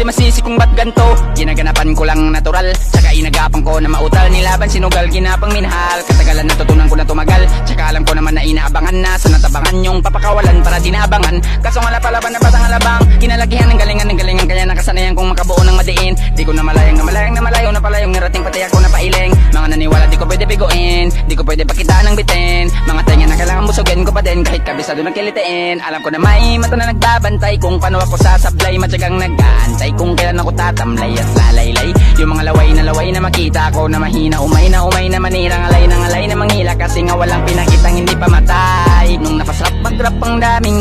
di masisi kung ba't ganto. Ginaganapan ko lang natural, tsaka inagapan ko na mautal. Nilaban sinugal, ginapang minahal. Katagalan natutunan ko na tumagal, tsaka alam ko naman na inaabangan na. Sa natabangan yung papakawalan para dinabangan. Kaso nga napalaban na batang alabang, kinalakihan ng galingan. Kaya nakasanayan kong makabuo ng madiin. Di ko na malayang na palayong narating pati ako na pailing. Mga naniwala di ko pwede biguin, di ko pwede pakitaan ng bitin. Mga tenga na kailangan busugin ko pa din, kahit kabisado ng kilitiin. Alam ko na may mata na nagbabantay kung paano ako sasablay. Matyagang nag-aantay kung kailan ako tatamlay at lalaylay. Yung mga laway na makita ko na mahina, umay na manirang alay na manghila. Kasi nga walang pinakitang hindi pa matay. Nung napasarap mag-rap ang daming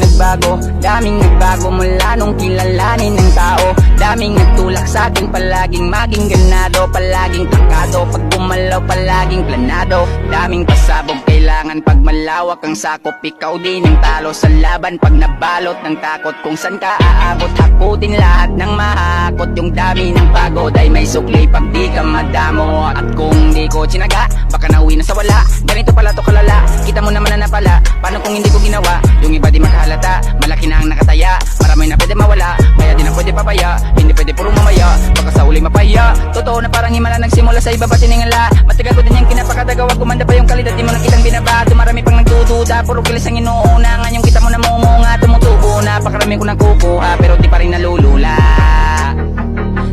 nagbago mula nung kilalanin ng tao. Daming nagtulak sa akin, palaging maging ganado, palaging takado. Pag bumalaw palaging planado. Daming pasabog kailangan pag malawak ang sakop. Ikaw din ang talo sa laban pag nabalot ng takot. Kung san ka aabot, hakutin lahat ng mahakot. Yung dami ng pagod ay may sukli pag di ka madamo. At kung di ko tsinaga, baka nauwi na sa wala. Ganito pala to kalala, kita mo naman na napala. Paano kung hindi ko ginawa? Yung iba di makahalata, malaki na ang nakataya. Marami na pwede mawala, kaya di na pwede papaya. Hindi pwede puro mamaya, baka sa uli mapaya. Totoo na parang himala nagsimula sa iba ba tiningala. Matagal ko din yung kinapakatagawa, kumanda pa yung kalidad. Di mo nakitang binabato, marami pang nagdududa. Puro kilis ang inuuna, ngayon kita mo na mumunga. Tumutubo na, pakarami ko nakukuha, pero di pa rin nalulula.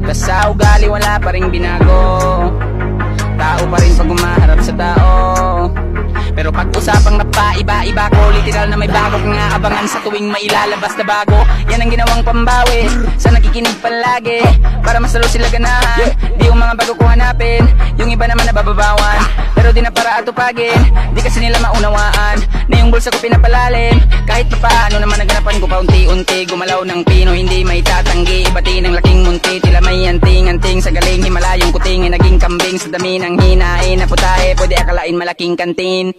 Sa ugali wala pa rin binago, tao pa rin pag umaharap sa tao. Pero pag usapang napaiba-iba ko, literal na may bago kang aabangan sa tuwing mailalabas na bago. Yan ang ginawang pambawi sa nakikinig palagi, para mas lalo sila ganahan. Di yung mga bago ko hanapin, yung iba naman nabababawan. Pero di na para atupagin, di kasi nila maunawaan na yung bulsa ko pinapalalim. Kahit pa paano naman naganapan ko paunti-unti, gumalaw ng pino hindi may tatanggi. Ibati ng laking munti, tila may anting-anting. Sa galing himalayong kuting ay naging kambing. Sa dami ng hinain na putahe, pwede akalain malaking kantin.